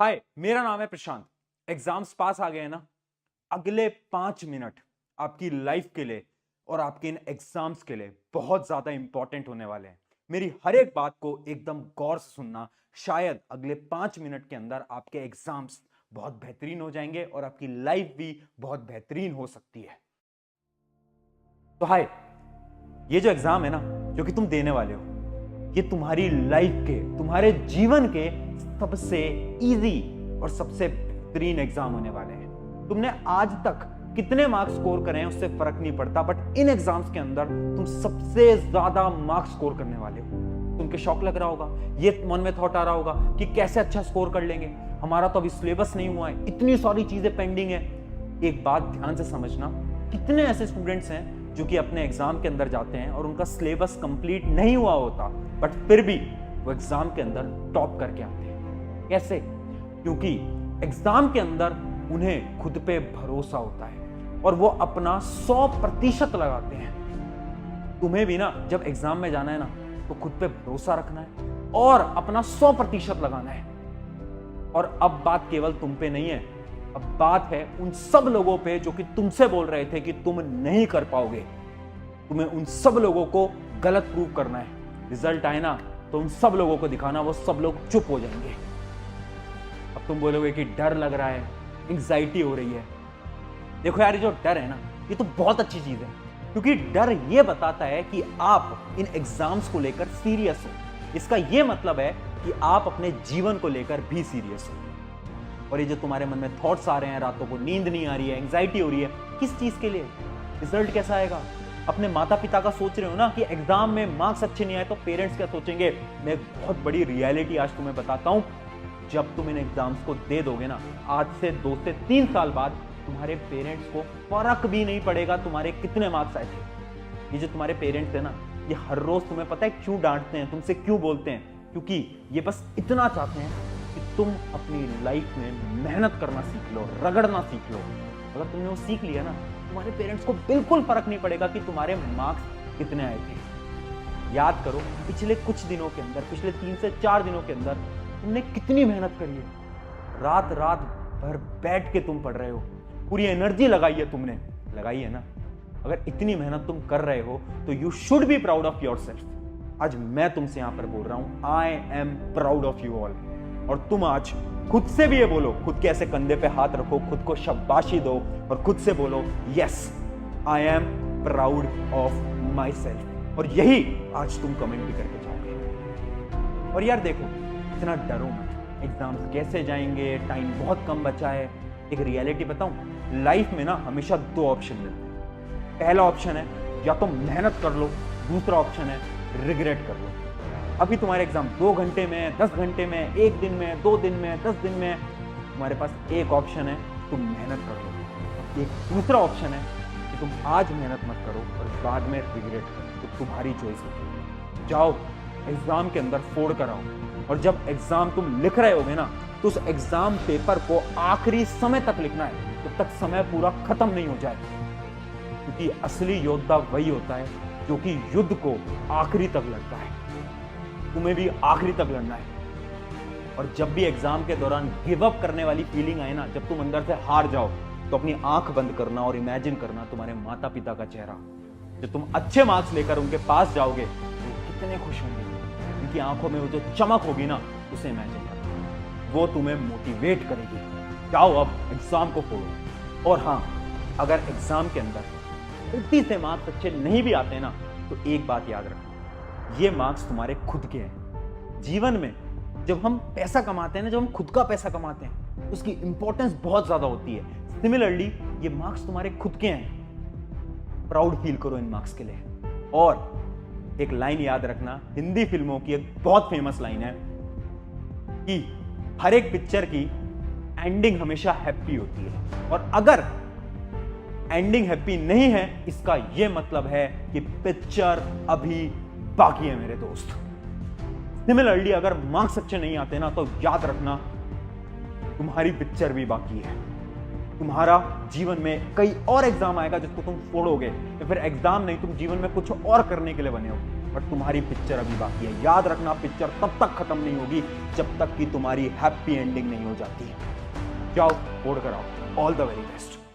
हाय, मेरा नाम है प्रशांत। एग्जाम्स पास आ गए हैं ना। अगले 5 मिनट आपकी लाइफ के लिए और आपके इन एग्जाम्स के लिए बहुत ज्यादा इंपॉर्टेंट होने वाले हैं। मेरी हर एक बात को एकदम गौर से सुनना। शायद अगले 5 मिनट के अंदर आपके एग्जाम्स बहुत बेहतरीन हो जाएंगे और आपकी लाइफ भी बहुत बेहतरीन हो सकती है। तो हाय, ये जो एग्जाम है ना, जो कि तुम देने वाले हो, ये तुम्हारी लाइफ के, तुम्हारे जीवन के सबसे इजी और सबसे बेहतरीन एग्जाम होने वाले हैं। तुमने आज तक कितने मार्क्स स्कोर करे हैं उससे फर्क नहीं पड़ता, बट इन एग्जाम्स के अंदर तुम सबसे ज्यादा मार्क्स स्कोर करने वाले हो। तुमको शौक लग रहा होगा, ये मन में थॉट आ रहा होगा कि कैसे अच्छा स्कोर कर लेंगे, हमारा तो अभी सिलेबस नहीं हुआ है, इतनी सारी चीजें पेंडिंग है। एक बात ध्यान से समझना, कितने ऐसे स्टूडेंट्स हैं जो कि अपने एग्जाम के अंदर जाते हैं और उनका सिलेबस कंप्लीट नहीं हुआ होता, बट फिर भी वो एग्जाम के अंदर टॉप करके आते हैं। कैसे? क्योंकि एग्जाम के अंदर उन्हें खुद पे भरोसा होता है और वो अपना 100% लगाते हैं। तुम्हें भी ना जब एग्जाम में जाना है ना, तो खुद पे भरोसा रखना है और अपना 100% लगाना है। और अब बात केवल तुम पे नहीं है, अब बात है उन सब लोगों पे जो कि तुमसे बोल रहे थे कि तुम नहीं कर पाओगे। तुम्हें उन सब लोगों को गलत प्रूव करना है। रिजल्ट आए ना तो उन सब लोगों को दिखाना, वो सब लोग चुप हो जाएंगे। अब तुम बोलोगे कि डर लग रहा है, एंग्जाइटी हो रही है। देखो यार, ये जो डर है ना, ये तो बहुत अच्छी चीज है, क्योंकि डर ये बताता है कि आप इन एग्जाम्स को लेकर सीरियस हो। इसका ये मतलब है कि आप अपने जीवन को लेकर भी सीरियस हो। और ये जो तुम्हारे मन में थॉट्स आ रहे हैं, रातों को नींद नहीं आ रही है, एंग्जाइटी हो रही है, किस चीज के लिए? रिजल्ट कैसा आएगा? अपने माता पिता का सोच रहे हो ना कि एग्जाम में मार्क्स अच्छे नहीं आए तो पेरेंट्स क्या सोचेंगे। मैं एक बहुत बड़ी रियलिटी आज तुम्हें बताता हूं। जब तुम इन एग्जाम्स को दे दोगे ना, आज से 2 से 3 साल बाद तुम्हारे पेरेंट्स को फर्क भी नहीं पड़ेगा तुम्हारे कितने मार्क्स आए थे। ये जो तुम्हारे पेरेंट्स है ना, ये हर रोज तुम्हें पता है क्यों डांटते हैं, तुमसे क्यों बोलते हैं? क्योंकि ये बस इतना चाहते हैं कि तुम अपनी लाइफ में मेहनत करना सीख लो, रगड़ना सीख लो। अगर तुमने वो सीख लिया ना, तुम्हारे पेरेंट्स को बिल्कुल फर्क नहीं पड़ेगा कि तुम्हारे मार्क्स कितने आए थे। याद करो, पिछले कुछ दिनों के अंदर, पिछले 3 से 4 दिनों के अंदर तुमने कितनी मेहनत करी है। रात रात भर बैठ के तुम पढ़ रहे हो, पूरी एनर्जी लगाई है, तुमने लगाई है ना। अगर इतनी मेहनत तुम कर रहे हो तो you should be proud of your self. आज मैं तुमसे यहां पर बोल रहा हूं, I am proud of you all. और तुम आज खुद से भी ये बोलो, खुद के ऐसे कंधे पे हाथ रखो, खुद को शाबाशी दो और खुद से बोलो, yes I am proud of my self. और यही आज तुम कमेंट भी करके जाओगे। और यार देखो, इतना डरो मत, एग्जाम्स कैसे जाएंगे, टाइम बहुत कम बचा है। एक रियलिटी बताऊं, लाइफ में ना हमेशा 2 ऑप्शन मिलते हैं। पहला ऑप्शन है या तो मेहनत कर लो, दूसरा ऑप्शन है रिग्रेट कर लो। अभी तुम्हारे एग्जाम 2 घंटे में, 10 घंटे में, 1 दिन में, 2 दिन में, 10 दिन में, तुम्हारे पास एक ऑप्शन है, तुम मेहनत कर लो। एक दूसरा ऑप्शन है कि तुम आज मेहनत मत करो और बाद में रिग्रेट करो। तो तुम्हारी चॉइस है। जाओ एग्जाम के अंदर फोड़ कर आओ, और जब एग्जाम तुम लिख रहे होगे ना, तो उस एग्जाम पेपर को आखिरी समय तक लिखना है, जब तक समय पूरा खत्म नहीं हो जाए। क्योंकि असली योद्धा वही होता है जो कि युद्ध को आखिरी तक लड़ता है। तुम्हें भी आखिरी तक लड़ना है। और जब भी एग्जाम के दौरान गिव अप करने वाली फीलिंग आए ना, जब तुम अंदर से हार जाओ, तो अपनी आंख बंद करना और इमेजिन करना तुम्हारे माता पिता का चेहरा। जब तुम अच्छे मार्क्स लेकर उनके पास जाओगे तो कितने खुश होंगे, उनकी आंखों में वो जो चमक होगी ना, उसे इमेजिन करना। वो तुम्हें मोटिवेट करेगी। जाओ अब एग्जाम को फोड़ो। और हाँ, अगर एग्जाम के अंदर 30 से मार्क्स अच्छे नहीं भी आते ना, तो एक बात याद रखना, ये मार्क्स तुम्हारे खुद के हैं। जीवन में जब हम पैसा कमाते हैं ना, जब हम खुद का पैसा कमाते हैं, उसकी इंपॉर्टेंस बहुत ज्यादा होती है। सिमिलरली ये मार्क्स तुम्हारे खुद के हैं। प्राउड फील करो इन मार्क्स के लिए। और एक लाइन याद रखना, हिंदी फिल्मों की एक बहुत फेमस लाइन है कि हर एक पिक्चर की एंडिंग हमेशा हैप्पी होती है, और अगर एंडिंग हैप्पी नहीं है, इसका यह मतलब है कि पिक्चर अभी बाकी है मेरे दोस्त। सिमिलरली अगर मार्क्स अच्छे नहीं आते ना, तो याद रखना तुम्हारी पिक्चर भी बाकी है। तुम्हारा जीवन में कई और एग्जाम आएगा जिसको तुम फोड़ोगे, या फिर एग्जाम नहीं, तुम जीवन में कुछ और करने के लिए बने हो। बट तुम्हारी पिक्चर अभी बाकी है। याद रखना, पिक्चर तब तक खत्म नहीं होगी जब तक कि तुम्हारी हैप्पी एंडिंग नहीं हो जाती। जाओ, फोड़ कर आओ। All the very best.